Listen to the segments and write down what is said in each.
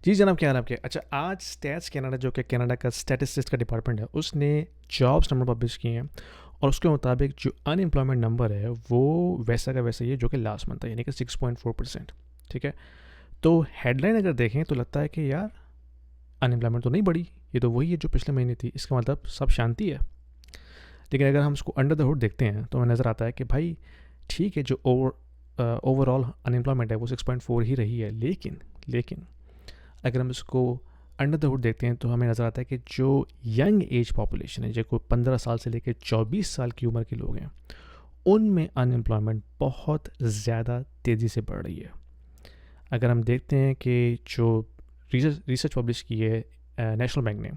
जी जनाब, क्या हाल है आपके? अच्छा, आज स्टैट्स कनाडा, जो कि कनाडा का स्टैटिस्टिक्स का डिपार्टमेंट है, उसने जॉब्स नंबर पब्लिश किए हैं। और उसके मुताबिक जो अनएम्प्लॉयमेंट नंबर है वो वैसा का वैसा ही है जो कि लास्ट मंथ है, यानी कि 6.4%। ठीक है। तो हेडलाइन अगर देखें तो लगता है कि यार अनएम्प्लॉयमेंट तो नहीं बढ़ी, ये तो वही है जो पिछले महीने थी, इसका मतलब सब शांति है। लेकिन अगर हम इसको अंडर द हुड देखते हैं तो हमें नज़र आता है कि भाई ठीक है, जो ओवरऑल अनएम्प्लॉयमेंट है वो 6.4 ही रही है, लेकिन अगर हम इसको अंडर द हुड देखते हैं तो हमें नज़र आता है कि जो यंग एज पॉपुलेशन है, जो कोई 15 साल से लेकर 24 साल की उम्र के लोग हैं, उनमें अनएम्प्लॉयमेंट बहुत ज़्यादा तेज़ी से बढ़ रही है। अगर हम देखते हैं कि जो रिसर्च पब्लिश की है नेशनल बैंक ने,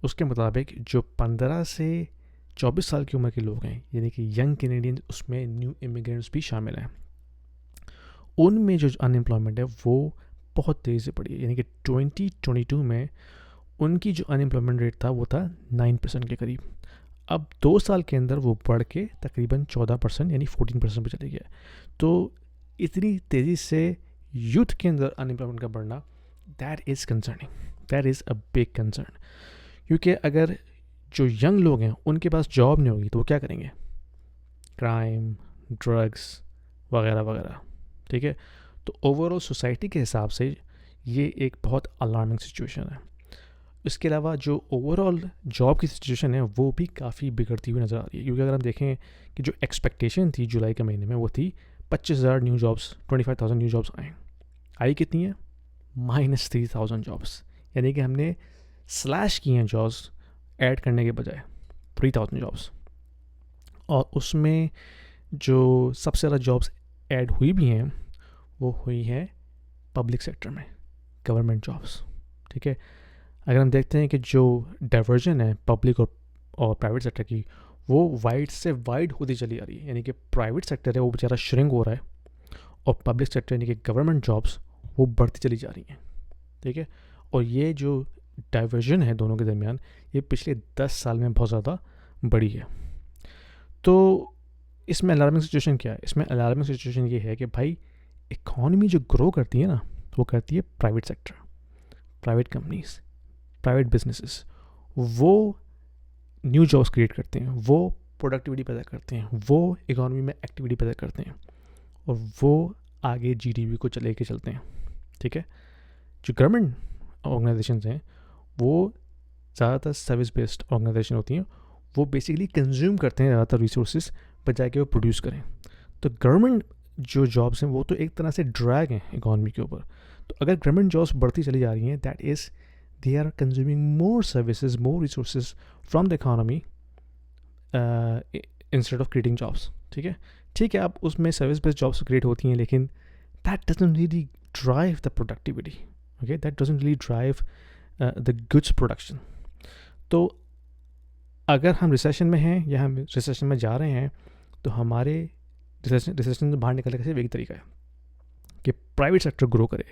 उसके मुताबिक जो 15 से 24 साल की उम्र के लोग हैं, यानी कि यंग कैनेडियंस, उसमें न्यू इमिग्रेंट्स भी शामिल हैं, उनमें जो अनएम्प्लॉयमेंट है वो बहुत तेज़ी से बढ़ी है। यानी कि 2022 में उनकी जो अनएम्प्लॉयमेंट रेट था वो था 9% के करीब। अब 2 साल के अंदर वो बढ़ के तकरीबन 14% यानी 14% पे चले गया। तो इतनी तेज़ी से यूथ के अंदर अनएम्प्लॉयमेंट का बढ़ना, that is concerning, that is a big concern. क्योंकि अगर जो यंग लोग हैं उनके पास जॉब नहीं होगी तो वो क्या करेंगे? क्राइम, ड्रग्स वगैरह वगैरह। ठीक है। तो ओवरऑल सोसाइटी के हिसाब से ये एक बहुत अलार्मिंग सिचुएशन है। इसके अलावा जो ओवरऑल जॉब की सिचुएशन है वो भी काफ़ी बिगड़ती हुई नज़र आ रही है, क्योंकि अगर हम देखें कि जो एक्सपेक्टेशन थी जुलाई के महीने में वो थी 25,000 न्यू जॉब्स, 25,000 न्यू जॉब्स आए। आई कितनी है? -3,000 जॉब्स। यानी कि हमने स्लैश किए हैं जॉब्स ऐड करने के बजाय, 3,000 जॉब्स। और उसमें जो सबसे ज़्यादा जॉब्स ऐड हुई भी हैं वो हुई है पब्लिक सेक्टर में, गवर्नमेंट जॉब्स। ठीक है। अगर हम देखते हैं कि जो डाइवर्जन है पब्लिक और प्राइवेट सेक्टर की, वो वाइड से वाइड होती चली आ रही है। यानी कि प्राइवेट सेक्टर है वो बेचारा श्रिंक हो रहा है, और पब्लिक सेक्टर यानी कि गवर्नमेंट जॉब्स वो बढ़ती चली जा रही हैं। ठीक है। और ये जो डाइवर्जन है दोनों के दरमियान, ये पिछले 10 साल में बहुत ज़्यादा बढ़ी है। तो इसमें अलार्मिंग सिचुएशन क्या है? इसमें अलार्मिंग सिचुएशन ये है कि भाई इकॉनमी जो ग्रो करती है ना, वो करती है private sector, private companies, private businesses. वो न्यू जॉब्स क्रिएट करते हैं, वो प्रोडक्टिविटी पैदा करते हैं, वो इकॉनमी में एक्टिविटी पैदा करते हैं, और वो आगे जीडीपी को लेके चलते हैं। ठीक है। जो गवर्नमेंट ऑर्गेनाइजेशन हैं वो ज़्यादातर सर्विस बेस्ड ऑर्गेनाइजेशन होती हैं, वो बेसिकली कंज्यूम करते हैं ज़्यादातर रिसोर्सेज बजाय कि वो प्रोड्यूस करें। तो गवर्नमेंट जो जॉब्स हैं वो तो एक तरह से ड्रैग हैं इकॉनमी के ऊपर। तो अगर गवर्नमेंट जॉब्स बढ़ती चली जा रही हैं, that is they are consuming more services, more resources from the economy instead of creating jobs. ठीक है, अब उसमें सर्विस बेस्ड जॉब्स क्रिएट होती हैं, लेकिन that doesn't really drive the productivity. Okay, that doesn't really drive the goods production. तो अगर हम रिसेशन में हैं या हम रिसेशन में जा रहे हैं, तो हमारे रिसेशन से बाहर निकलने का सिर्फ एक तरीका है कि प्राइवेट सेक्टर ग्रो करे।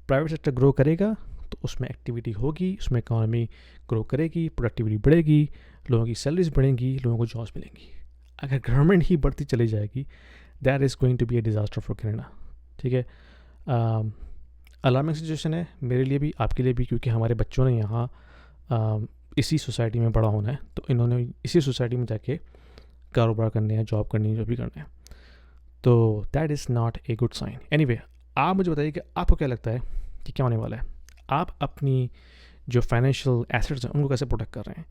प्राइवेट सेक्टर ग्रो करेगा तो उसमें एक्टिविटी होगी, उसमें इकॉनमी ग्रो करेगी, प्रोडक्टिविटी बढ़ेगी, लोगों की सैलरीज बढ़ेंगी, लोगों को जॉब्स मिलेंगी। अगर गवर्नमेंट ही बढ़ती चली जाएगी, that is going to be a disaster for Canada. ठीक है। अलार्मिंग सिचुएशन है मेरे लिए भी, आपके लिए भी, क्योंकि हमारे बच्चों ने यहाँ इसी सोसाइटी में बड़ा होना है, तो इन्होंने इसी सोसाइटी में जाके कारोबार करने हैं, जॉब करनी है, जो भी करना है। तो that is not a good sign. Anyway, आप मुझे बताइए कि आपको क्या लगता है कि क्या होने वाला है? आप अपनी जो फाइनेंशियल एसेट्स हैं उनको कैसे प्रोटेक्ट कर रहे हैं?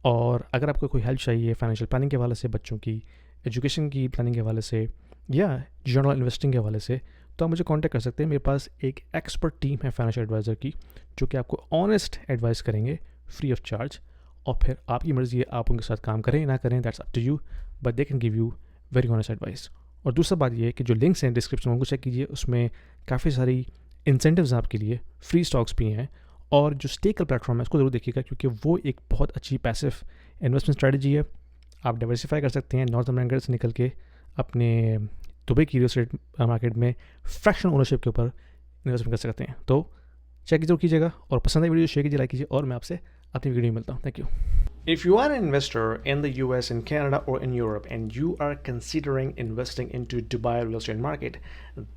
और अगर आपको कोई हेल्प चाहिए फाइनेंशियल प्लानिंग के हवाले से, बच्चों की एजुकेशन की प्लानिंग के हवाले से, या जनरल इन्वेस्टिंग के हवाले से, तो आप मुझे कांटेक्ट कर सकते हैं। मेरे पास एक एक्सपर्ट टीम है फाइनेंशियल एडवाइज़र की, जो कि आपको ऑनेस्ट एडवाइस करेंगे फ्री ऑफ चार्ज। और फिर आपकी मर्ज़ी है, आप उनके साथ काम करें ना करें, that's up to you, but they can give you very honest advice. और दूसरा बात ये है कि जो लिंक्स हैं डिस्क्रिप्शन में उनको चेक कीजिए, उसमें काफ़ी सारी इंसेंटिव्स आपके लिए, फ्री स्टॉक्स भी हैं। और जो स्टेकल प्लेटफॉर्म है उसको ज़रूर देखिएगा, क्योंकि वो एक बहुत अच्छी पैसिव इन्वेस्टमेंट स्ट्रेटजी है। आप डाइवर्सिफाई कर सकते हैं नॉर्थ अमेरिका से निकल के अपने दुबई की रियल एस्टेट मार्केट में फ्रैक्शन ओनरशिप के ऊपर इन्वेस्टमेंट कर सकते हैं। तो चेक जरूर कीजिएगा, और पसंद आई वीडियो शेयर कीजिए, लाइक कीजिए, और मैं आपसे अपनी वीडियो में मिलता हूँ। Thank you. If you are an investor in the US, in Canada, or in Europe, and you are considering investing into Dubai real estate market,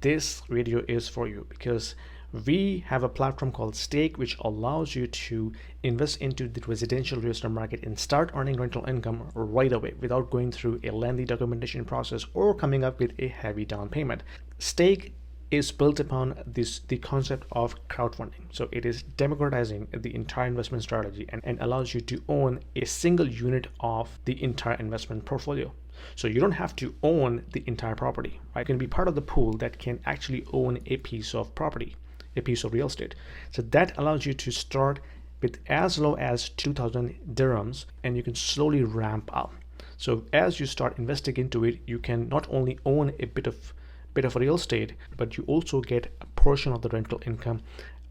this video is for you, because We have a platform called Stake, which allows you to invest into the residential real estate market and start earning rental income right away without going through a lengthy documentation process or coming up with a heavy down payment. Stake is built upon the concept of crowdfunding. So it is democratizing the entire investment strategy and allows you to own a single unit of the entire investment portfolio. So you don't have to own the entire property, right? You can be part of the pool that can actually own a piece of property, a piece of real estate. So that allows you to start with as low as 2,000 dirhams, and you can slowly ramp up. So as you start investing into it, you can not only own a bit of real estate, but you also get a portion of the rental income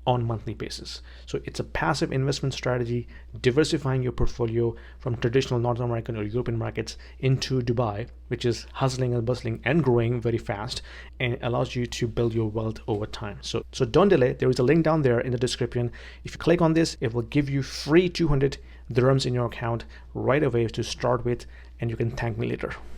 on monthly basis. So it's a passive investment strategy, diversifying your portfolio from traditional North American or European markets into Dubai, which is hustling and bustling and growing very fast, and allows you to build your wealth over time. So don't delay. There is a link down there in the description. If you click on this, it will give you free 200 dirhams in your account right away to start with, and you can thank me later.